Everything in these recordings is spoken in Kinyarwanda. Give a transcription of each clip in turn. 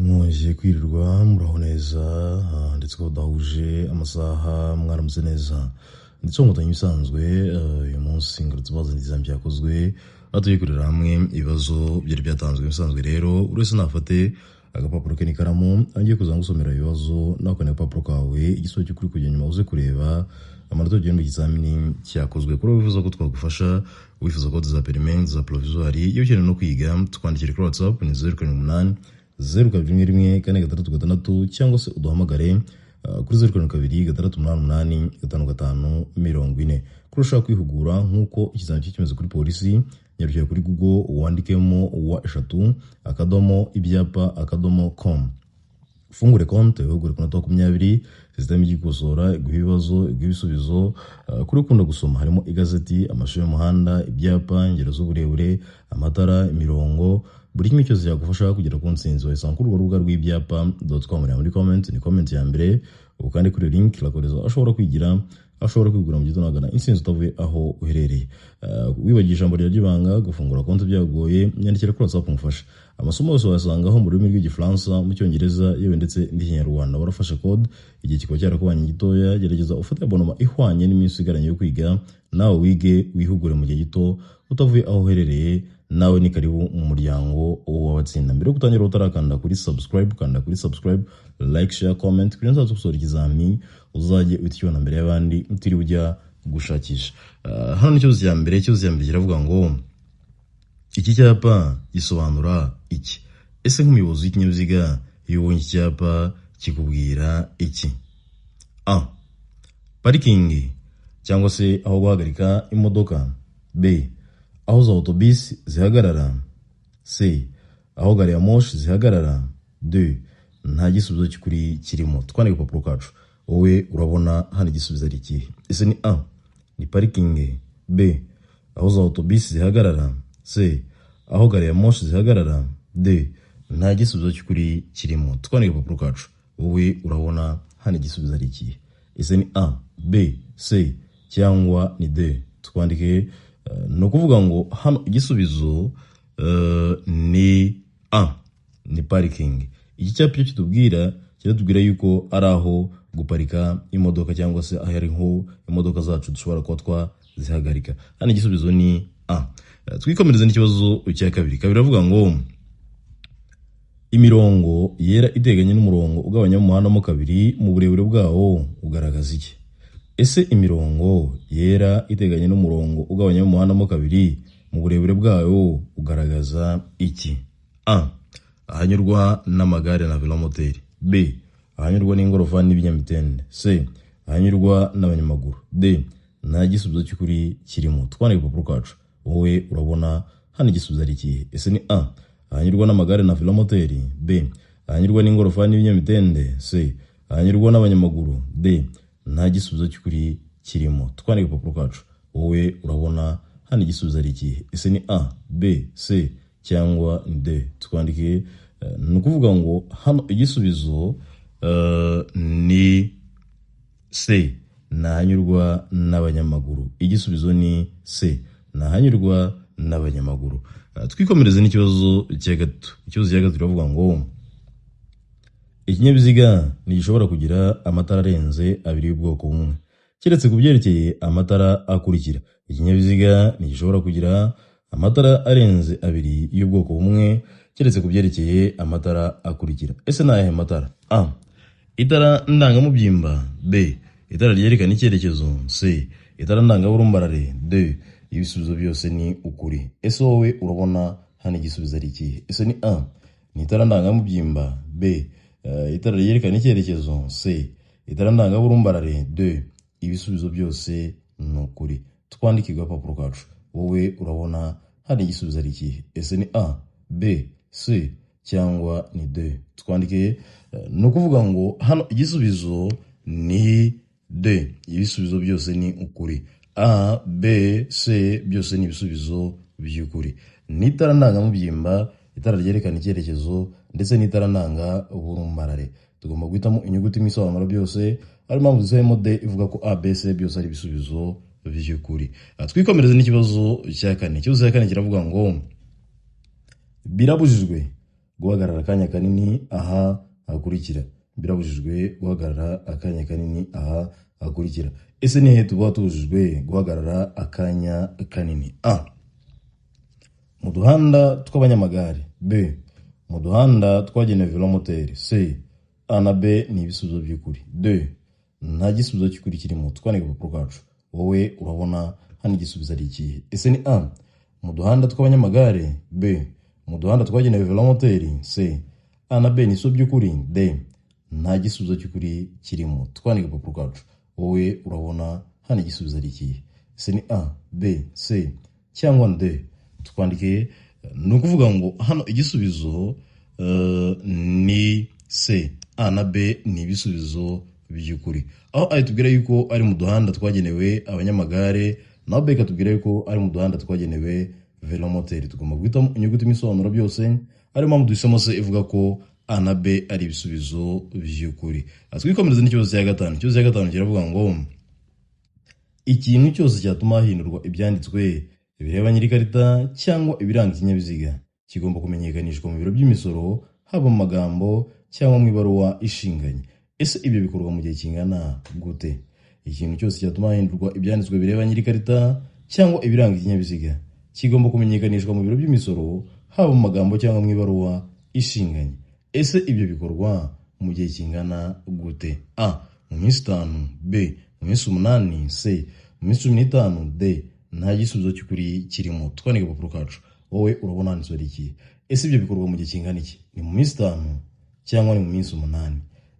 mwongeye kwirirwa muraho neza ndetse ko dahuje amasaha mwaramutse neza ndetse nkutanye bisanzwe uyu munsi ngarutse bazanye izambi yakozwe atuye kurira hamwe ibibazo byari byatanzwe bisanzwe rero urese nafate agapapuro ke n'ikaramu angiye kuza ngusomera ibibazo nako ne papuro kawe igisubizo cy'ukuri kujya nyuma uze kureba amanota y'igihembwe cy'izamini cyakozwe kuri wifuza ko twagufasha wifuza ko za permanent za provisoire iyo ukeneye no kwiga twandikire kuri WhatsApp ni 078 021 cyangwa se uduhamagare kuri 072 kurusha kwihugura nkuko ikizamini cy'ikimeze kuri polisi nyarukira kuri Google wandikemo wa3 akadomo ibyapa akadomo com fungure konte uhugure ku nota 20 system y'igikosora ibibazo ibisubizo kuri ukunda gusoma harimo igazeti amashusho y'umuhanda ibyapa ingero z'uburebure amatara imirongo buri kimwe cyose cyagufasha kugera ku ntsinzi wayisanga kuri urubuga rw'ibyapa.com muri comment ni comment ya mbere ukandi kuri link lakoreza ashobora kwigura mu gitondo agana intsinzi utavuye aho uherereye wibagiye ijambo ry'ibanga gufungura konti byagoye nyandikira kuri WhatsApp umufasha amasomo yose wasangaho mu rurimi rw'igifaransa mu cyongereza yewe ndetse n'ikinyarwanda barafasha code igihe kikaba cyarakubanye gitoya gerageza ufate abonoma ihwanye n'iminsi igaranye yo kwiga nawe wige wihugure mu gihe gito utavuye aho uherereye nawe ni karibu mu muryango w'abatsinda mbere yo gutangira utarakanda kuri subscribe kanda kuri subscribe like share comment kugira ngo tuzasora ikizamini uzajye utikibona mbere y'abandi utiri ujya gushakisha hano n'ikibazo cya mbere kiravuga ngo iki cyapa gisobanura iki ese nk'umuyobozi w'ikinyabiziga iyo ubonye iki cyapa kikubwira iki a parking cyangwa se aho guhagarika imodoka b aho za autobus zihagarara c aho gari ya moshi zihagarara d nta gisubizo cy'ukuri kirimo twandike papuro kacu wowe urabona hano igisubizo ari ikihe ese ni a ni parking b aho za autobus zihagarara c aho gari ya moshi zihagarara d nta gisubizo cy'ukuri kirimo twandike papuro kacu wowe urabona hano igisubizo ari ikihe ese ni a b c cyangwa ni d twandike no kuvuga ngo hano igisubizo ni a ni parking iki cyapa kitubwira kiratubwira yuko ari aho guparika imodoka cyangwa se aho ari nko imodoka zacu dushobora kuba twazihagarika hano igisubizo ni a twikomereze n'ikibazo cya kabiri avuga ngo imirongo yera iteganye n'umurongo ugabanya umuhanda mo kabiri mu burebure bwawo ugaragaza iki ese imirongo yera iteganye n'umurongo ugabanya umuhanda mo kabiri mu burebure bwawo ugaragaza iki a ahanyurwa n'amagare na velomoteri b ahanyurwa n'ingorofani n'ibinyamitende c ahanyurwa n'abanyamaguru d nta gisubizo cy'ukuri kirimo twandike papuro kacu wowe urabona hano igisubizo ari ikihe ese ni a ahanyurwa n'amagare na velomoteri b ahanyurwa n'ingorofani n'ibinyamitende c ahanyurwa n'abanyamaguru d nta gisubizo cy'ukuri kirimo twandike papuro kacu wowe urabona hano igisubizo ari ikihe ese ni a b c cyangwa ni d twandike ni ukuvuga ngo hano igisubizo ni c nahanyurwa n'abanyamaguru igisubizo ni c nahanyurwa n'abanyamaguru twikomereze n'ikibazo cya gatatu kiravuga ngo ikinyabiziga ntigishobora kugira amatara arenze abiri y'ubwoko bumwe keretse ku byerekeye amatara akurikira ikinyabiziga ntigishobora kugira amatara arenze abiri y'ubwoko bumwe keretse ku byerekeye amatara akurikira ese ni ayahe matara a itara ndangamubyimba b itara ryerekana icyerekezo c itara ndangaburumbarare d ibisubizo byose ni ukuri ese wowe urabona hano igisubizo ari ikihe ese ni a ni itara ndangamubyimba b itara ryerekana icyerekezo c itara ndangaburumbarare d ibisubizo byose ni ukuri twandike agapapuro kacu wowe urabona hano igisubizo ari ikihe ese ni a b c cyangwa ni d twandike no kuvuga ngo hano igisubizo ni d ibisubizo byose ni ukuri a b c byose ni ibisubizo by'ukuri n'itara ndangamubyimba itara ryerekana icyerekezo ndetse n'itara ndangaburumbarare tugomba guhitamo inyuguti mu isobanuro byose ari mpamvu zisemo d ivuga ko a b c byose ari ibisubizo by'ukuri twikomereze n'ikibazo cya kane kiravuga ngo birabujijwe guhagarara akanya kanini aha hakurikira. Birabujijwe guhagarara akanya kanini aha hakurikira. Ese ni he tuba tubujijwe guhagarara akanya kanini? A. Mu duhanda tw'abanyamagare. B. Mu duhanda twagenewe velomoteri. C. A na B ni ibisubizo by'ukuri. D. Nta gisubizo cy'ukuri kirimo. Twandike agapapuro kacu. Wowe urabona hano igisubizo ari ikihe? Ese ni A. Mu duhanda tw'abanyamagare. B. Mu duhanda twagenewe velomoteri. C. A na B ni ibisubizo by'ukuri. D. Nta gisubizo cy'ukuri kirimo. Twandike agapapuro kacu. Wowe urabona hano igisubizo ari ikihe? Ese ni A, B, C cyangwa D? Twandike. Ni ukuvuga ngo hano igisubizo ni C. A na B ni ibisubizo by'ukuri. Aho ari tubwira yuko ari mu duhanda twagenewe abanyamagare, naho B katubwira yuko ari mu duhanda twagenewe velomoteri. Tugomba guhitamo inyuguti imisobanuro byose, ari mpamvu duhisemo C ivuga ko A na B ari ibisubizo by'ukuri. Twikomereze n'ikibazo cya gatanu. Ikibazo cya gatanu kiravuga ngo ikintu cyose cyatuma hahindurwa ibyanditswe bireba nyir'ikarita cyangwa ibiranga ikinyabiziga kigomba kumenyekanishwa mu biro by'imisoro, haba mu magambo cyangwa mu ibaruwa ishinganye. Ese ibyo bikorwa mu gihe kingana gute? Ikintu cyose cyatuma hahindurwa ibyanditswe bireba nyir'ikarita cyangwa ibiranga ikinyabiziga kigomba kumenyekanishwa mu biro by'imisoro, haba mu magambo cyangwa mu ibaruwa ishinganye. Ese ibyo bikorwa mu gihe kingana gute? A. Mu minsi 5. B. Mu minsi 8. C. Mu minsi 15. D. Nta gisubizo cy'ukuri kirimo. Twandike agapapuro kacu. Wowe urabona handitse ari iki? Ese ibyo bikorwa mu gihe kingana iki? Ni mu minsi 5 cyangwa ni mu minsi 8?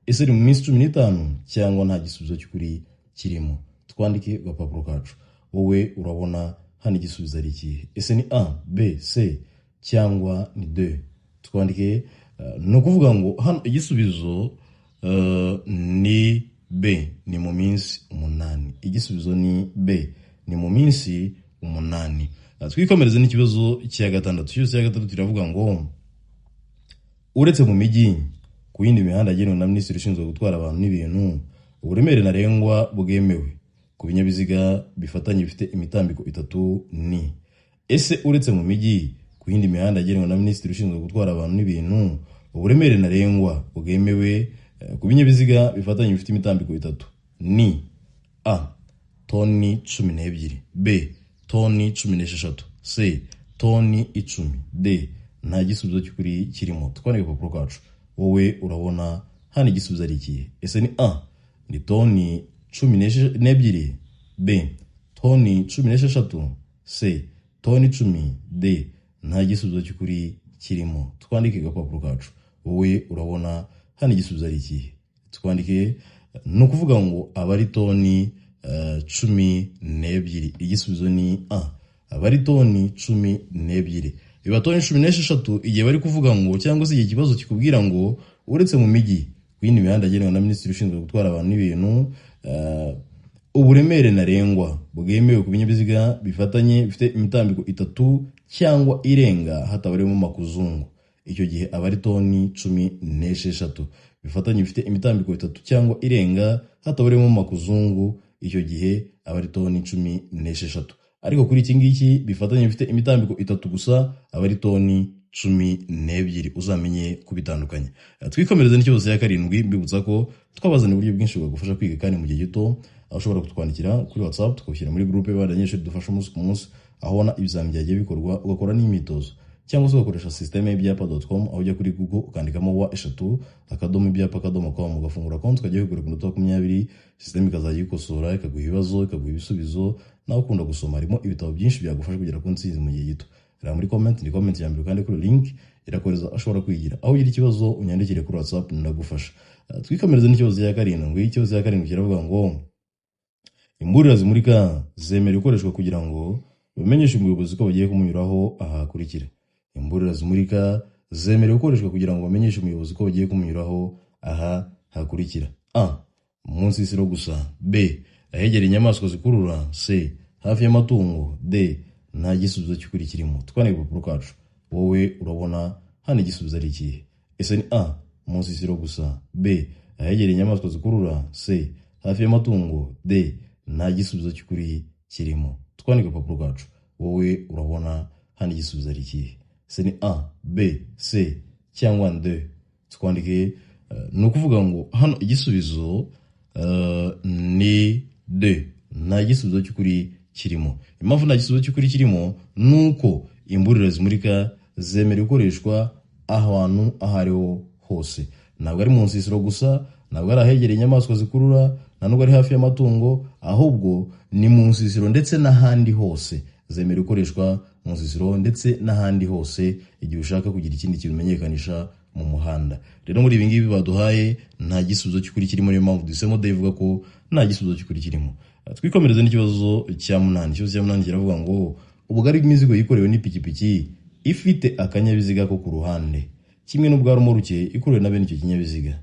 Ese ni mu minsi 15 cyangwa nta gisubizo cy'ukuri kirimo? Twandike agapapuro kacu. Wowe urabona hano igisubizo ari iki? Ese ni A, B, C cyangwa ni D? Twandike. Ni ukuvuga ngo hano igisubizo ni B, ni mu minsi 8. Igisubizo ni B, ni mu minsi 8. Twikomereze n'ikibazo cya gatandatu. Ikibazo cya gatandatu kiravuga ngo uretse mu mijyi, ku yindi mihanda yagenwe na Minisitiri ushinzwe gutwara abantu n'ibintu, uburemere ntarengwa bwemewe ku binyabiziga bifatanye bifite imitambiko 3 ni. Ese uretse mu mijyi, ku yindi mihanda yagenwe na Minisitiri ushinzwe gutwara abantu n'ibintu, uburemere ntarengwa bwemewe ku binyabiziga bifatanye bifite imitambiko 3 ni A. Toni 12. B. Toni 16. C. Toni 10. D. Nta gisubizo cy'ukuri kirimo. Twandike agapapuro kacu. Wowe urabona hano igisubizo ari ikihe? Ese ni A. Ni toni 12. B. Toni 16. C. Toni 10. D. Nta gisubizo cy'ukuri kirimo. Twandike agapapuro kacu. Wowe urabona hano igisubizo ari ikihe? Twandike. Ni ukuvuga ngo abari toni 12. Igisubizo ni A. Abari toni 12. Biba toni 16 igihe bari kuvuga ngo, cyangwa se igihe ikibazo kikubwira ngo uretse mu mijyi, ku yindi mihanda yagenwe na Minisitiri ushinzwe gutwara abantu n'ibintu, uburemere ntarengwa bwemewe ku binyabiziga bifatanye bifite imitambiko 3 cyangwa irenga hatabarimo makuzungu. Icyo gihe abari toni 16. Bifatanye bifite imitambiko 3 cyangwa irenga hatabarimo makuzungu. Icyo gihe abari toni 16. Ariko kuri iki ngiki bifatanye bifite imitambiko 3 gusa, abari toni 12. Uzamenye kubitandukanya. Twikomereze n'ikibazo cya karindwi. Mbibutsa ko twabazana uburyo bwinshi bwagufasha kwiga kandi mu gihe gito, aho ushobora kutwandikira kuri WhatsApp tukabushyira muri groupe y'abanyeshuri dufasha umunsi ku munsi, aho ubona ibizamini byagiye bikorwa, ugakora n'imyitozo. Cyangwa se ugakoresha systeme y'ibyapa.com, aho ujya kuri Google ukandikamo wa3.ibyapa.com, ugafungura konti ukajya wigura ku minota 20, systeme ikazajya ikosora, ikaguha ibibazo, ikaguha ibisubizo. Nawe ukunda gusoma, harimo ibitabo byinshi byagufasha kugera ku ntsinzi mu gihe gito. Reba muri comment, ni comment ya mbere kandi kuri link irakoreza ashobora kwigira. Aho ugira ikibazo unyandikire kuri WhatsApp ndagufasha. Twikomereze n'ikibazo cya karindwi. Ikibazo cya karindwi kiravuga ngo imburira zimurika zemerewe gukoreshwa kugira ngo bamenyeshe umuyobozi ko bagiye kumunyuraho aha hakurikira. Imburira zimurika zemerewe gukoreshwa kugira ngo bamenyeshe umuyobozi ko bagiye kumunyuraho aha hakurikira. A. Munsi y'isiro gusa. B. Ahegereye inyamaswa zikurura. C. Hafi y'amatungo. D. Nta gisubizo cy'ukuri kirimo. Twandike agapapuro kacu. Wowe urabona hano igisubizo ari ikihe? Ese ni A. Munsi y'isiro gusa. B. Ahegereye inyamaswa zikurura. C. Hafi y'amatungo. D. Nta gisubizo cy'ukuri kirimo. Twandike agapapuro kacu. Wowe urabona hano igisubizo ari ikihe? Ese ni A, B, C cyangwa nde. Twandike ni ukuvuga ngo hano igisubizo ni de, nta gisubizo cy'ukuri kirimo. Impamvu nta gisubizo cy'ukuri kirimo nuko imburira zimurika zemera gukoreshwa ahantu aho ariho hose. Ntabwo ari mu nsisiro gusa, ntabwo ari ahegereye inyamaswa zikurura, ntabwo ari hafi y'amatungo, ahubwo ni mu nsisiro ndetse n'ahandi hose. Zemera gukoreshwa mu nsisiro ndetse n'ahandi hose igihe ushaka kugira ikindi kintu umenyekanisha mu muhanda. Rero muri ibi ngibi baduhaye nta gisubizo cy'ukuri kirimo, niyo mpamvu dusemo de ivuga ko nta gisubizo cy'ukuri kirimo. Twikomereze n'ikibazo cya munani. Ikibazo cya munani kiravuga ngo ubugari bw'imizigo yikorewe n'ipikipiki ifite akanyabiziga ko ku ruhande kimwe n'ubwa rumoruke ikorewe na bene icyo kinyabiziga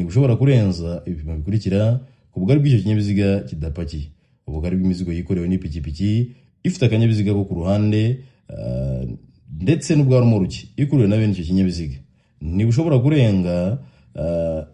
ushobora kurenza ibipimo bikurikira ku bugari bw'icyo kinyabiziga kidapakiye. Ubugari bw'imizigo yikorewe n'ipikipiki ifite akanyabiziga ko ku ruhande ndetse n'ubwa rumoruke ikorewe na bene icyo kinyabiziga ushobora kurenga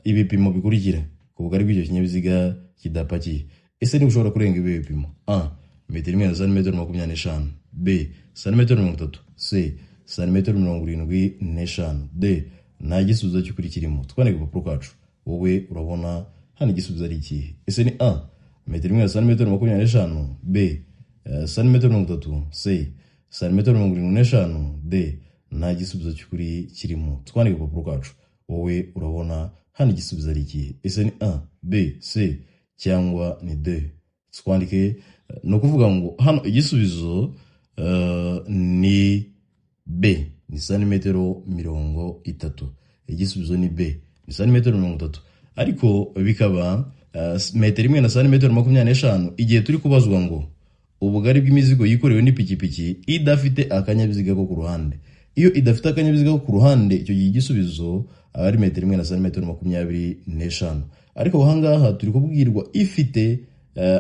ibipimo bikurikira ku bugari bw'icyo kinyabiziga kidapakiye. Ese ushobora kurenga ibi bipimo: a metero imwe na santimetero 25, b santimetero 30, c santimetero 75, d nta gisubizo cy'ukuri kirimo. Twandike ku gapapuro kacu, wowe urabona hano igisubizo ari ikihe? Ese ni a metero imwe na santimetero 25, b santimetero 30, c santimetero 75, d nta gisubizo cy'ukuri kirimo. Twandike ku gapapuro kacu, wowe urabona hano igisubizo ari ikihe? Ese ni a, b, c cyangwa ni d. Twandike no kuvuga ngo hano igisubizo ni b, ni santimetero 30. Igisubizo ni b, ni santimetero 30. Ariko bikaba metero imwe na santimetero 25 igihe turi kubazwa ngo ubugari bw'imizigo yikorewe n'ipikipiki idafite akanyabiziga ko ku ruhande. Iyo idafite akanyabiziga ko ku ruhande, icyo gihe igisubizo ari metero imwe na santimetero 25. Ariko ahangaha turi kubwirwa ifite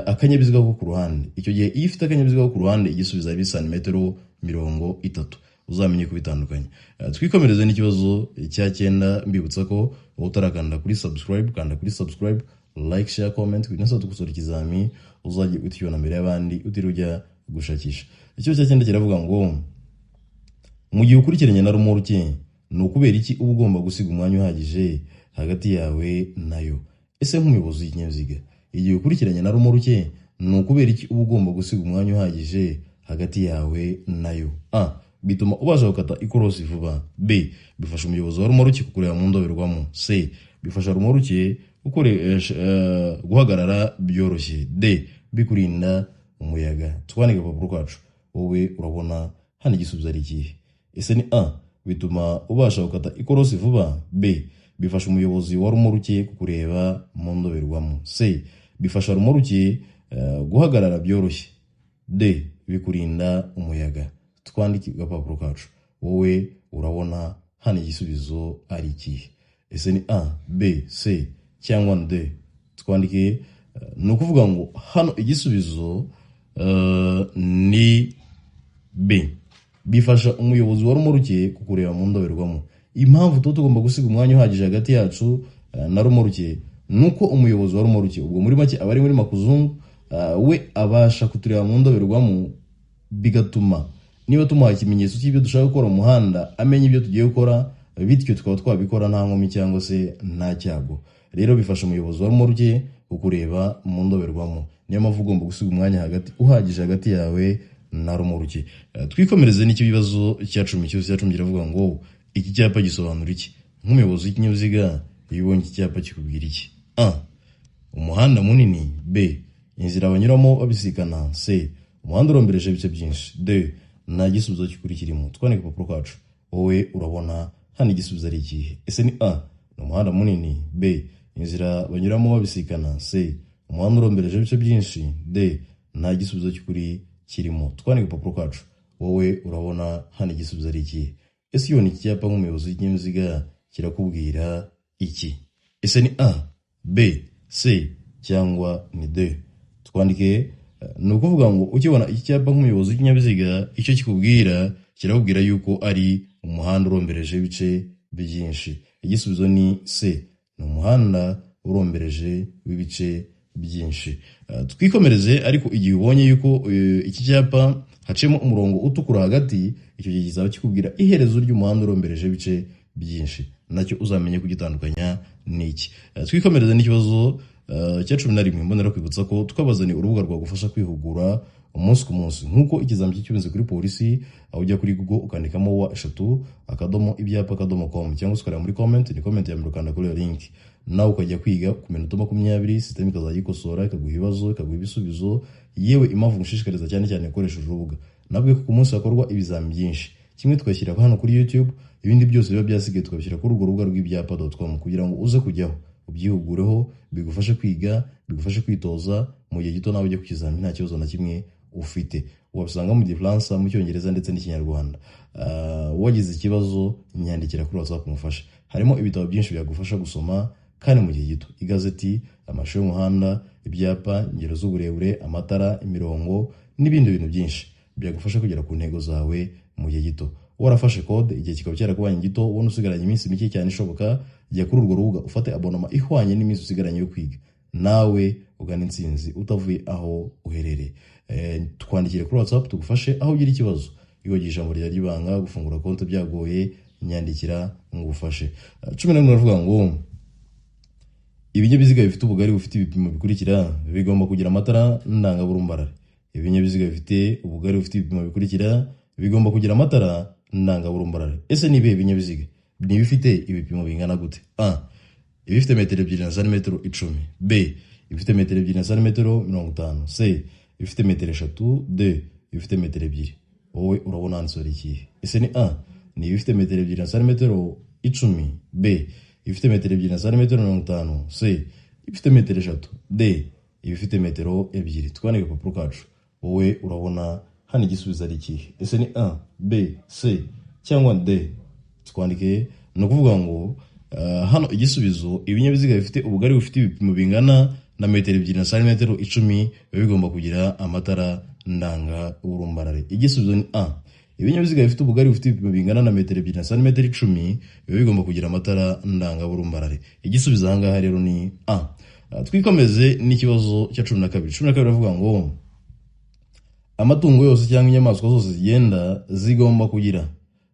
akanyabiziga ko ku ruhande. Icyo gihe iyo ifite akanyabiziga ko ku ruhande igisubizo ari santimetero 30. Uzamenye ko bitandukanye. Twikomereze n'ikibazo cya 9. Mbibutsa ko utarakanda kuri subscribe, kanda kuri subscribe, like, share, comment kugira ngo tugusore ikizami uzajye utiyona mbere y'abandi utirujya gushakisha. Ikibazo cya 9 kiravuga ngo mu gihe ukurikiranye na rumoruke ni ukubera iki uba ugomba gusiga umwanya uhagije hagati yawe nayo? Ese nk'umuyobozi w'ikinyabiziga igihe ukurikiranye na rumoruke ni ukubera iki uba ugomba gusiga umwanya uhagije hagati yawe nayo? A bituma ubasha gukata ikorosi vuba. B bifasha umuyobozi wa rumoruke kukureba mu ndorerwamo. C bifasha rumoruke guhagarara byoroshye. D bikurinda umuyaga. Twandike ku gapapuro kacu, wowe urabona hano igisubizo ari ikihe? Ese ni a bituma ubasha gukata ikorosi vuba. B bifasha umuyobozi wa rumoruke kukureba mu ndorerwamo. C bifasha rumoruke guhagarara byoroshye. D bikurinda umuyaga. Twandike agapapuro kacu, wowe urabona hano igisubizo ari ikihe? Ese ni a, b, c cyangwa d. Twandike no kuvuga ngo hano igisubizo ni b, bifasha umuyobozi wa rumoruke kukureba mu ndorerwamo. Impamvu tugomba gusiga umwanya uhagije hagati yacu na rumoruke nuko umuyobozi wa rumoruke, ubwo muri make abari muri makuzungu, we abasha kutureba mu ndorerwamo, bigatuma niba tumuha ikimenyetso cy'ibyo dushaka gukora mu muhanda amenya ibyo tugiye gukora, bityo tukaba twabikora nta nkomyi cyangwa se nta cyago. Rero bifasha umuyobozi wa rumoruke kukureba mu ndorerwamo. Niyo mpamvu ugomba gusiga umwanya uhagije hagati yawe na rumoruke. Twikomereze n'icyo bibazo cya 10. Ikibazo cya 10 kiravuga ngo iki cyapa gisobanura iki? Nk'umuyobozi w'ikinyabiziga iyo ubonye iki cyapa kikubwira iki? A umuhanda munini. B inzira banyuramo babisikana. C umuhanda urombereje ibice byinshi. D nta gisubizo cy'ukuri kirimo. Twandike ku gapapuro kacu, wowe urabona hano igisubizo ari ikihe? Ese ni a ni umuhanda munini. B inzira banyuramo babisikana. C umuhanda urombereje ibice byinshi. D nta gisubizo cy'ukuri kirimo. Twandike ku gapapuro kacu, wowe urabona hano igisubizo ari ikihe? Ese iyo ni icyapa nk'umuyobozi w'ikinyabiziga kirakubwira iki? Ese ni a, b, c cyangwa ni d. Twandike ni ukuvuga ngo ukibona iki cyapa nk'umuyobozi w'ikinyabiziga icyo kikubwira kirakubwira yuko ari umuhanda urombereje ibice byinshi. Igisubizo ni c, ni umuhanda urombereje w'ibice byinshi. Twikomereze. Ariko igihe ubonye yuko iki cyapa hacemo umurongo utukura hagati, icyo gihe kizaba kikubwira iherezo ry'umuhanda urombereje ibice byinshi, nacyo uzamenye kugitandukanya n'iki. Twikomereza n'ikibazo cya 11. Mbonera kwibutsa ko twabazaniye urubuga rwagufasha kwihugura umunsi ku munsi, nk'uko ikizamini cy'ubuyobozi kuri polisi, aho ujya kuri Google ukandikamo wa3.ibyapa.com cyangwa se ukareba muri comment, ni comment ya mbere ukanda kuri iyo link, nawe ukajya kwiga ku minota 20, system ikazajya ikosora, ikaguha ibibazo, ikaguha ibisubizo, yewe impamvu ngushishikariza cyane cyane gukoresha urubuga. Nabwo ku munsi hakorwa ibizami byinshi, kimwe twashyira hano kuri YouTube, ibindi byose biba byasigaye tukabishyira kuri urwo rubuga rw'ibyapa.com kugira ngo uze kujyaho ubyihugureho, bigufashe kwiga, bigufashe kwitoza mu gihe gito, nawe ujye ku kizamini nta kibazo na kimwe ufite. Wabisanga mu Gifaransa, mu Cyongereza ndetse n'Ikinyarwanda. Wagize ikibazo nyandikira kuri WhatsApp umufasha. Harimo ibitabo byinshi byagufasha gusoma kandi mu gihe gito: igazeti, amashusho y'umuhanda, ibyapa, ingero z'uburebure, amatara, imirongo n'ibindi bintu byinshi byagufasha kugera ku ntego zawe mu gihe gito. Warafashe code, igihe kikaba cyarakubanye gito, ubona usigaranye iminsi mike cyane ishoboka, jya kuri urwo rubuga ufate abonoma ihwanye n'iminsi usigaranye yo kwiga, nawe ugana intsinzi utavuye aho uherereye. Twandikire kuri WhatsApp tugufashe aho ugira ikibazo. Iyo wagiye ijambo rya ry'ibanga, gufungura konti byagoye, nyandikira ngufashe. 11 baravuga ngo ibinyabiziga bifite ubugari bufite ibipimo bikurikira bigomba kugira amatara ndangaburumbarare. Ibinyabiziga bifite ubugari bufite ibipimo bikurikira bigomba kugira amatara ndangaburumbarare. Ese ni ibihe binyabiziga? Ni bifite ibipimo bingana gute? A. Ibifite metero 2 na santimetero 10. B. Ibifite metero 2 na santimetero 50. C. Ibifite metero 3. D. Ibifite metero 2. Wowe urabona ansori iki? Ese ni A. Ni ibifite metero 2 na santimetero 10. B. Ibifite metero 2 na santimetero 50. C. Ibifite metero 3. D. Ibifite metero 2. Twandike ku papuro kacu. Wowe urabona hano igisubizo ari iki? Ese ni A, B, C cyangwa D? Twandike. No kuvuga ngo hano igisubizo, ibinyabiziga bifite ubugari bufite ibipimo bingana na metero 2 na santimetero 10 bigomba kugira amatara ndanga burumbarare. Igisubizo ni A. Ibinyabiziga bifite ubugari bufite ibipimo bingana na metero 2 na santimetero 10 bigomba kugira amatara ndanga burumbarare. Igisubizo aha ngaha rero ni A. Twikomeze n'ikibazo cya 12. 12 baravuga ngo amatungo yose cyangwa inyamaswa zose zigenda zigomba kugira.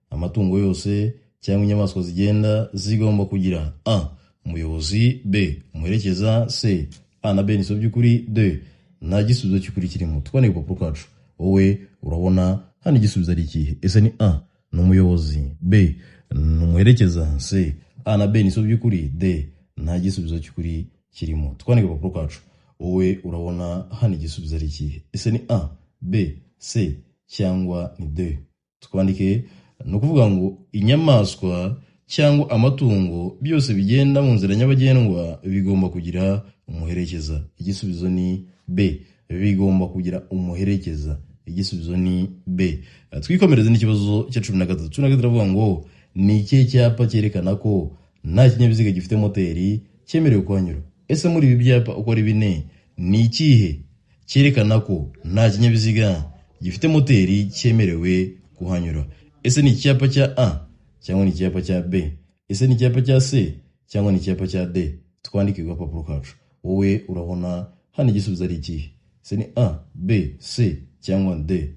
Amatungo yose cyangwa inyamaswa zigenda zigomba kugira: A. Umuyobozi, B. Umuherekeza, C. A na B ni so by'ukuri, D. Nta gisubizo cy'ukuri kirimo. Twandike ku papuro kacu. Wowe urabona hano igisubizo ari ikihe? Ese ni A, ni umuyobozi, B, ni umuherekeza, C. A na B ni so by'ukuri, D. Nta gisubizo cy'ukuri kirimo. Twandike ku papuro kacu. Wowe urabona hano igisubizo ari ikihe? Ese ni A, B, C cyangwa ni D? Twandike. No kuvuga ngo inyamaswa cyangwa amatungo byose bigenda mu nzira nyabagendwa bigomba kugira umuherekeza. Igisubizo ni B, bigomba kugira umuherekeza. Igisubizo ni B. Twikomereze n'ikibazo cya 13. 13 baravuga ngo ni ikihe cyapa cyerekana ko nta kinyabiziga gifite moteri cyemerewe kuhanyura? Ese muri ibi byapa uko ari 4, ni ikihe cyerekana ko nta kinyabiziga gifite moteri cyemerewe kuhanyura? Ese ni icyapa cya A cyangwa ni icyapa cya B? Ese ni icyapa cya C cyangwa ni icyapa cya D? Twandike ku papuro kacu. Wowe urabona hano igisubizo ari ikihe? Ese ni A, B, C cyangwa D?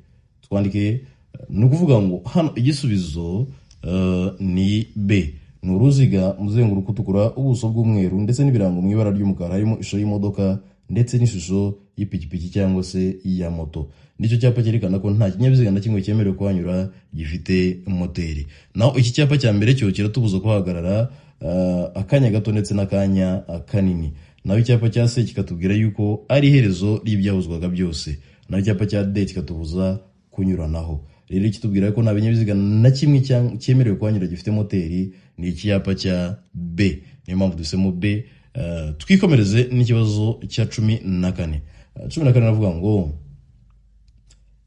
Twandike. No kuvuga ngo hano igisubizo ni B. Ni uruziga muzenguruko utukura, ubuso bw'umweru ndetse n'ibirango mu ibara ry'umukara, harimo ishusho y'imodoka ndetse n'ishusho y'ipikipiki cyangwa se ya moto. Nicyo cyapa cyerekana ko nta kinyabiziga na kimwe cyemerewe kuhanyura gifite moteri. Naho iki cyapa cya mbere cyo kiratubuza kuhagarara akanya gato ndetse n'akanya kanini. Naho icyapa cya C kikatubwira yuko ari iherezo ry'ibyahuzwaga byose. Naho icyapa cya D kikatubuza kunyuranaho. Rero kitubwira ko nta binyabiziga na kimwe cyemerewe kuhanyura gifite moteri, ni icyapa cya B. Niyo mpamvu dusemo B. Twikomereze n'ikibazo cya 14. 14 navuga ngo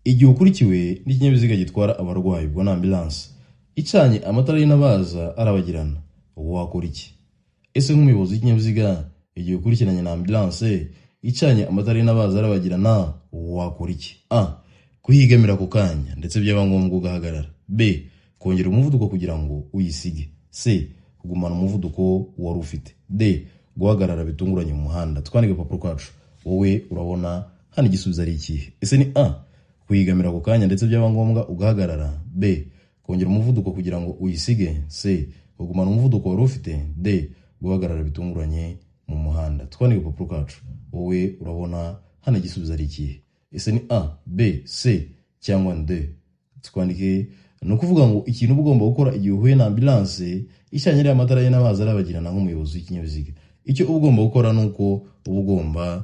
igihe ukurikiwe n'ikinyabiziga gitwara abarwayi ubwo na ambulance icanye amatara y'inabaza arabagirana, wakora iki? Ese nk'umuyobozi w'ikinyabiziga igihe ukurikiranye na ambulance icanye amatara y'inabaza arabagirana, wakora iki? A. Kuhigamira ku kanya ndetse byaba ngombwa ugahagarara. B. Kongera umuvuduko kugira ngo uyisige. C. Kugumana umuvuduko wari ufite. D. Guhagarara bitunguranye mu muhanda. Twandike papuro kacu. Wowe urabona hano igisubizo ari ikihe? Ese ni A. Kuhigamira ku kanya ndetse byaba ngombwa ugahagarara. B. Kongera umuvuduko kugira ngo uyisige. C. kugumana umuvuduko wari ufite. D, guhagarara bitunguranye mu muhanda. Twandike agapapuro kacu. Wowe urabona hano igisubizo ari ikihe? Ese ni A, B, C cyangwa D? Twandike. Ni ukuvuga ngo ikintu uba ugomba gukora igihe uhuye na ambulance icanye amatara ye n'amazi arabagirana nk'umuyobozi w'ikinyabiziga. Icyo uba ugomba gukora ni uko uba ugomba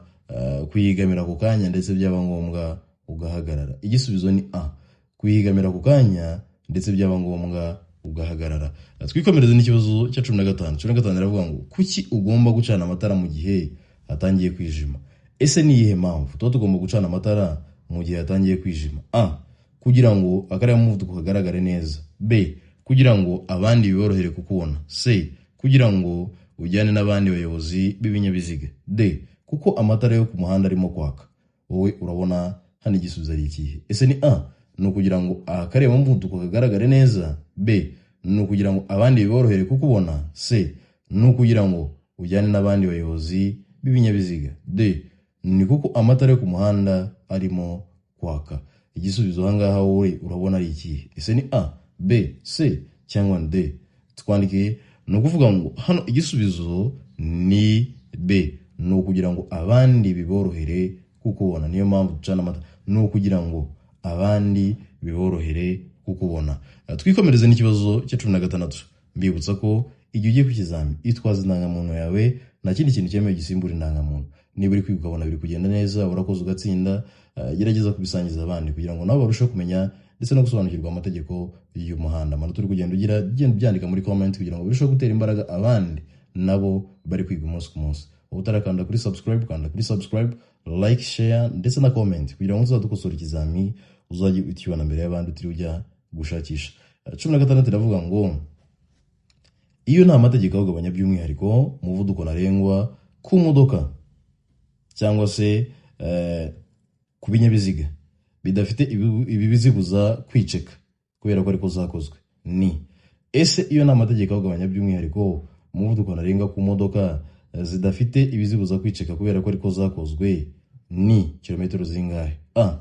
kuyigamira ku kanya ndetse byaba ngombwa ugahagarara. Igisubizo ni A, kuyigamira ku kanya ndetse byaba ngombwa ugahagarara. Twikomereze n'ikibazo cya 15. 15 iravuga ngo kuki ugomba gucana amatara mu gihe hatangiye kwijima? Ese ni iyihe mpamvu tuba tugomba gucana amatara mu gihe hatangiye kwijima? A, kugira ngo akareba umuvuduko kagaragare neza. B, kugira ngo abandi biborohere kukubona. C, kugira ngo ujyane n'abandi bayobozi b'ibinyabiziga. D, kuko amatara yo ku muhanda arimo kwaka. Wowe urabona hano igisubizo ari ikihe? Ese ni A, ni ukugira ngo akareba umuvuduko kagaragare neza. B, ni ukugira ngo abandi biborohere kukubona. C, ni ukugira ngo ujyane n'abandi bayobozi b'ibinyabiziga. D, ni kuko amatara yo ku muhanda arimo kwaka. Igisubizo ahangaha wowe urabona ari ikihe? Ese ni A, B, C cyangwa D? Twandike. Ni ukuvuga ngo hano igisubizo ni B, ni ukugira ngo abandi biborohere kukubona. Niyo mpamvu ducana amatara, ni ukugira ngo abandi biborohere kukubona. Twikomereze n'ikibazo cya 16. Mbibutsa ko igihe ugiye ku kizami itwaza indangamuntu yawe, nta kindi kintu cyemewe gisimbura indangamuntu. Niba uri kwiga ukabona biri kugenda neza, urakoze ugatsinda, gerageza kubisangiza abandi kugira ngo nabo barusheho kumenya ndetse no gusobanukirwa amategeko y'umuhanda. Amanota uri kugenda ugira, genda byandika muri comment kugira ngo birusheho gutera imbaraga abandi nabo bari kwiga umunsi ku munsi. Utarakanda kuri subscribe, kanda kuri subscribe, like, share ndetse na comment kugira ngo uzadukosora ikizami uzajye ukibona mbere y'abandi utiri ujya gushakisha. 16 iravuga ngo iyo nta mategeko agabanya by'umwihariko umuvuduko ntarengwa ku modoka cyangwa se ku binyabiziga bidafite ibibizibuza kwiceka kubera ko ariko zakozwe. Ni ese iyo nta mategeko agabanya by'umwihariko umuvuduko ntarengwa ku modoka zidafite ibizibuza kwiceka kubera ko ariko zakozwe ni kilometero zingahe? A,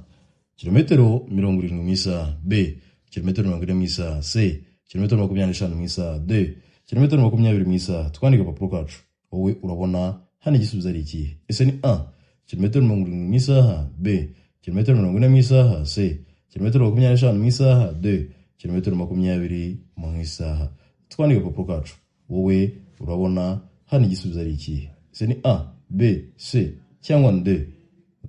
kilometero 70 mu isaha. B, kilometero 40 mu isaha. C, kilometero 25 mu isaha. D, kilometero 20 mu isaha. Twandike agapapuro kacu. Wowe urabona hano igisubizo ari ikihe? Ese ni A, kilometero 70 mu isaha. B, kilometero 40 mu isaha. C, kilometero 25 mu isaha. D, kilometero 20 mu isaha. Twandike agapapuro kacu. Wowe urabona hano igisubizo ari ikihe? Ese ni A, B, C cyangwa D?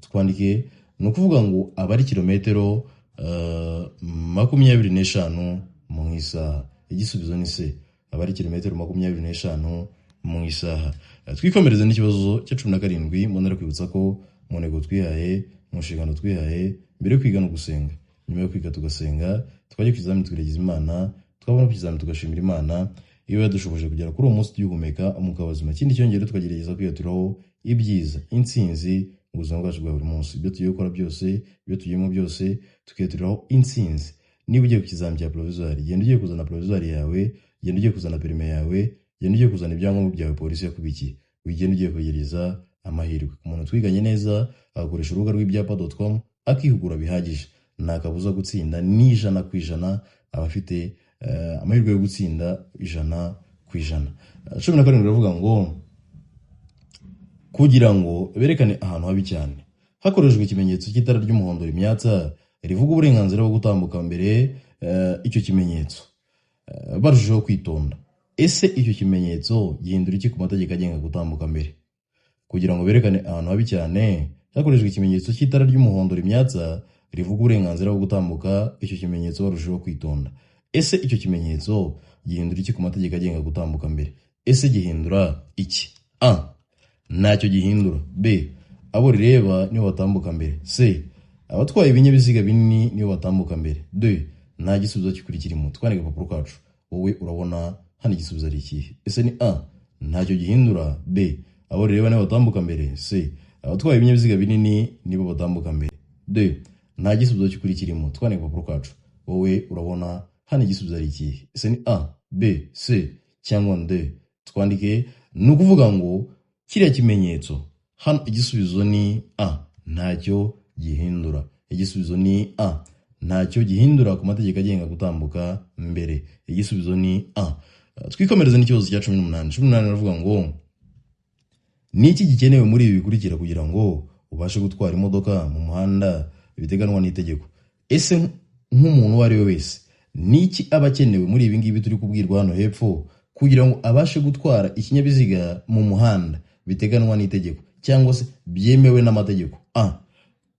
Twandike. Ni ukuvuga ngo abari kilometero 25 mu isaha. Igisubizo ni C, abari kilometero 25 mu isaha. Twikomereze n'ikibazo cya 17. Mbona kwibutsa ko mu ntego twihaye, mu nshingano twihaye, mbere yo kwiga no gusenga, nyuma yo kwiga tugasenga, twajya ku kizamini tugerageza Imana, twabona ku kizamini tugashimira Imana iyo yadushoboje kugera kuri uwo munsi tugihumeka umwuka w'ubuzima. Ikindi cyongera tukagerageza kwiyaturaho ibyiza, intsinzi mu buzima bwacu bwa buri munsi. Ibyo tugiye gukora byose, ibyo tugiyemo byose, tukiyaturaho intsinzi. Niba ugiye ku kizamini cya provisoire, genda ugiye kuzana provisoire yawe, genda ugiye kuzana perime yawe, genda ugiye kuzana ibyangombwa byawe polisi yakubikiye. Wigenda ugiye kwegereza amahirwe. Umuntu twiganye neza agakoresha urubuga rw'ibyapa.com akihugura bihagije, nakabuza gutsinda ni 100%. Abafite amahirwe yo gutsinda 100%. 17 iravuga ngo kugira ngo berekane ahantu habi cyane hakoreshejwe ikimenyetso cy'itara ry'umuhondo rimyatsa rivuga uburenganzira bwo gutambuka mbere. Icyo kimenyetso barushijeho kwitonda. Ese icyo kimenyetso gihindura iki ku mategeko agenga gutambuka mbere? Kugira ngo berekane ahantu habi cyane hakoreshejwe ikimenyetso cy'itara ry'umuhondo rimyatsa rivuga uburenganzira bwo gutambuka. Icyo kimenyetso barushijeho kwitonda. Ese icyo kimenyetso gihindura iki ku mategeko agenga gutambuka mbere? Ese gihindura iki? A, ntacyo gihindura. B, abo rireba nibo batambuka mbere. C, abatwaye ibinyabiziga binini nibo batambuka mbere. D, nta gisubizo cy'ukuri kirimo. Twandike agapapuro kacu. Wowe urabona hano igisubizo ari ikihe? Ese ni A, ntacyo gihindura. B, abo rireba nibo batambuka mbere. C, abatwaye ibinyabiziga binini nibo batambuka mbere. D, nta gisubizo cy'ukuri kirimo. Twandike agapapuro kacu. Wowe urabona hano igisubizo ari ikihe? Ese ni A, B, C cyangwa D? Twandike. Ni ukuvuga ngo kiriya kimenyetso hano igisubizo ni A, ntacyo gihindura. Igisubizo ni A, ntacyo gihindura ku mategeko agenga gutambuka mbere. Igisubizo ni A. Twikomereze n'ikibazo cya 18. 18 aravuga ngo ni iki gikenewe muri ibi bikurikira kugira ngo ubashe gutwara imodoka mu muhanda biteganwa n'itegeko? Ese nk'umuntu uwo ari we wese ni iki aba akenewe muri ibi ngibi turi kubwirwa hano hepfo kugira ngo abashe gutwara ikinyabiziga mu muhanda biteganwa n'itegeko cyangwa se byemewe n'amategeko?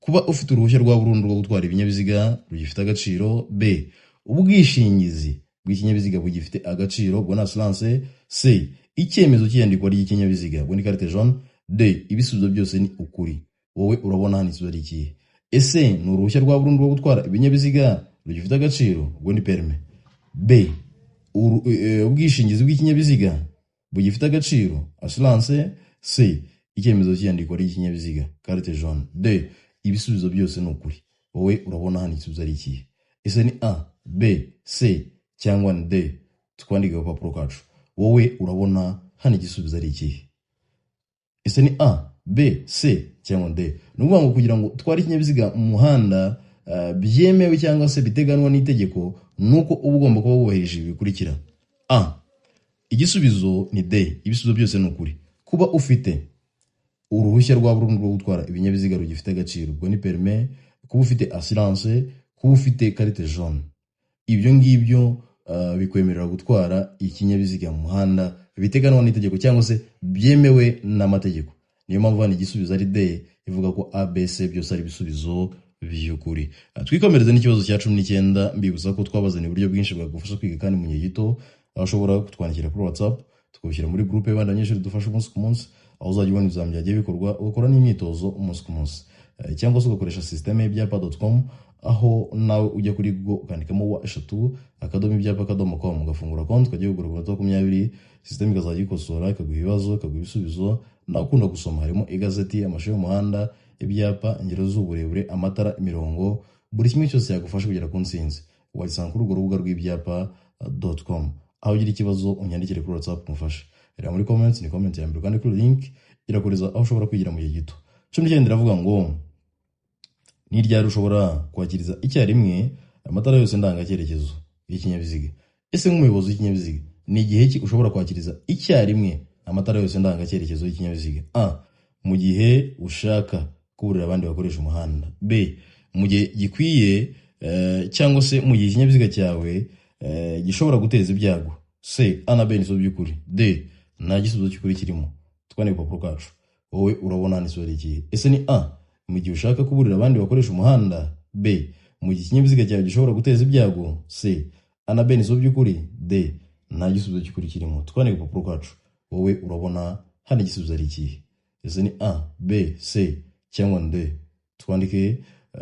Kuba ufite uruhushya rwa burundu rwo gutwara ibinyabiziga rugifite agaciro. B, ubwishingizi bw'ikinyabiziga bugifite agaciro bwo na assurance. C, icyemezo cy'iyandikwa ry'ikinyabiziga bwo ni carte jaune. D, ibisubizo byose ni ukuri. Wowe urabona hano isubizo ari ikihe? Ese ni uruhushya rwa burundu rwo gutwara ibinyabiziga rugifite agaciro bwo ni permis. B, ubwishingizi bw'ikinyabiziga bugifite agaciro assurance. C, icyemezo cy'iyandikwa ry'ikinyabiziga carte jaune. D, ibisubizo byose ni ukuri. Wowe urabona hano isubizo ari ikihe? Ese ni A, B, C cyangwa ni D? Twandike ku papuro kacu. Wowe urabona hano igisubizo ari ikihe? Ese ni A, B, C cyangwa D? Nukuvuga ngo kugira ngo tware ikinyabiziga mu muhanda byemewe cyangwa se biteganwa n'itegeko nuko uba ugomba kuba wubahirije bikurikira. A, igisubizo ni D, ibisubizo byose ni ukuri. Kuba ufite uruhushya rwa burundu rwo gutwara ibinyabiziga rugifite agaciro bwo ni permis, kuba ufite assurance, kuba ufite carte jaune. Ibyo ngibyo bikwemerera gutwara ikinyabiziga mu muhanda biteganwa n'itegeko cyangwa se byemewe n'amategeko. Niyo mpamvu hano igisubizo ari D, ivuga ko A, B, C byose ari ibisubizo by'ukuri. Twikomereze n'ikibazo cya 19. Mbibutsa ko twabazaniye uburyo bwinshi bwagufasha kwiga kandi mu gihe gito. Aho ushobora kutwandikira kuri WhatsApp tukabushyira muri groupe y'abandi banyeshuri dufasha umunsi ku munsi, aho uzajya ubona ibizamini byagiye bikorwa, ugakora n'imyitozo umunsi ku munsi. Cyangwa se ugakoresha systeme y'ibyapa.com, aho nawe ujya kuri Google ukandikamo wa3.ibyapa.com ugafungura konti ukajya kugura ku 20, systeme ikazajya ikosora ikaguha ibibazo ikaguha ibisubizo. Nawe ukunda gusoma harimo igazeti, amashusho y'umuhanda, ibyapa, ingero z'uburebure, amatara, imirongo, buri kimwe cyose yagufasha kugera ku ntsinzi. Wabisanga kuri urwo rubuga rw'ibyapa.com. Aho ugira ikibazo unyandikire kuri WhatsApp mufashe. Reba muri comments, ni comment ya mbere kandi kuri link irakureza aho ushobora kwigira mu gihe gito. 19 iravuga ngo ni ryari ushobora kwakiriza icyarimwe amatara yose ndangacyerekezo y'ikinyabiziga? Ese nk'umuyobozi w'ikinyabiziga ni igihe ki ushobora kwakiriza icyarimwe amatara yose ndangacyerekezo y'ikinyabiziga? A, mu gihe ushaka kuburira abandi bakoresha umuhanda. B, mu gihe gikwiye cyangwa se mu gihe ikinyabiziga cyawe gishobora guteza ibyago. C, A na B ni zo by'ukuri. D, nta gisubizo cy'ukuri kirimo. Twandike ku papuro kacu. Wowe urabona ni sori ikihe? Ese ni A, mu gihe ushaka kuburira abandi bakoresha umuhanda. B, mu gihe ikinyabiziga cyawe gishobora guteza ibyago. C, A na B ni zo by'ukuri. D, nta gisubizo cy'ukuri kirimo. Twandike ku papuro kacu. Wowe urabona hano igisubizo ari ikihe? Ese ni A, B, C cyangwa D? Twandike.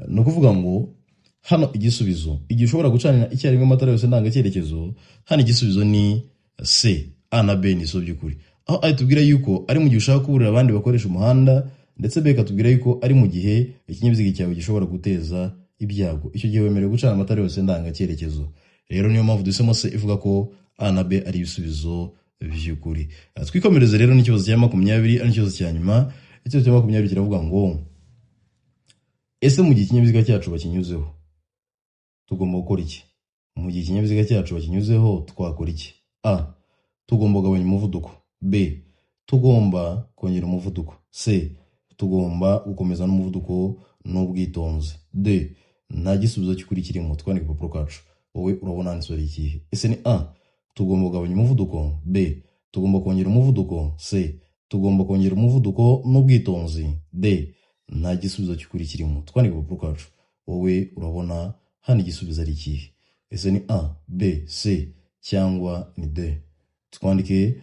No kuvuga ngo hano igisubizo igihe ushobora gucanira icyarimwe amatara yose ndangacyerekezo, hano igisubizo ni C, A na B ni zo by'ukuri. Aho atubwira yuko ari mu gihe ushaka kuburira abandi bakoresha umuhanda, ndetse B katubwira yuko ari mu gihe ikinyabiziga cyawe gishobora guteza ibyago. Icyo gihe wemerewe gucana amatara yose ndangacyerekezo. Rero niyo mpamvu dusemo C ivuga ko A na B ari ibisubizo by'ukuri. Twikomereze rero n'ikibazo cya 20 ari ikibazo cya nyuma. Ikibazo cya 20 kiravuga ngo ese mu gihe ikinyabiziga cyacu bakinyuzeho tugomba gukora iki? Mu gihe ikinyabiziga cyacu bakinyuzeho twakora iki? A, tugomba kugabanya umuvuduko. B, tugomba kongera umuvuduko. C, tugomba gukomeza n'umuvuduko n'ubwitonzi. D, nta gisubizo cy'ukuri kirimo. Twandike ku papuro kacu. Wowe urabona ni sori ikihe? Ese ni A, tugomba kugabanya umuvuduko. B, tugomba kongera umuvuduko. C, tugomba kongera umuvuduko n'ubwitonzi. D, nta gisubizo cy'ukuri kirimo. Twandike ku papuro kacu. Wowe urabona hano igisubizo ari ikihe? Ese ni A, B, C cyangwa ni D? Twandike.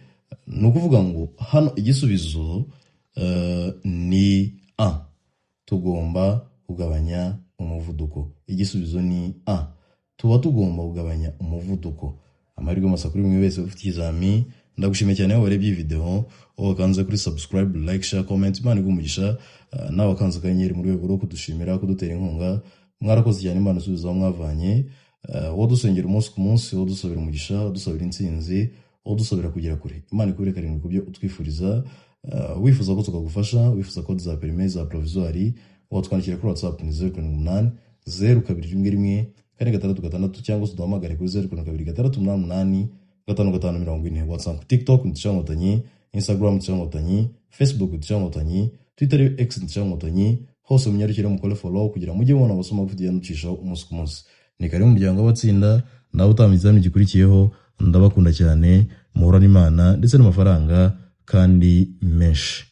No kuvuga ngo hano igisubizo ni A, tugomba kugabanya umuvuduko. Igisubizo ni A, tuba tugomba kugabanya umuvuduko. Amahirwe masa kuri mwe wese ufite ikizami. Ndagushimiye cyane aho warebye iyi video, wakanze kuri subscribe, like, share, comment. Imana igumugisha. Nawe wakanze akanyenyeri mu rwego rwo kudushimira, kudutera inkunga. Mwarakoze cyane, Imana isubiza aho mwavanye. Wadusengera umunsi ku munsi, wadusabira umugisha, wadusabira intsinzi, wadusabira kugera kure. Imana ikubire karindwi kubyo utwifuriza. Wifuza ko tukagufasha, wifuza ko za permis za provisoire, watwandikira kuri WhatsApp ni 028 021 466 cyangwa se uduhamagare kuri 022 688 5540. WhatsApp, TikTok ndetse Inkotanyi, Instagram ndetse Inkotanyi, Facebook ndetse Inkotanyi, Twitter X ndetse Inkotanyi, hose munyarukire mukore follow kugira mujye mubona amasomo afite yanucishaho umunsi ku munsi. Ni kare mu muryango w'abatsinda, nawe utamiza gikurikiyeho, ndabakunda cyane, muhorana Imana ndetse n'amafaranga kandi menshi.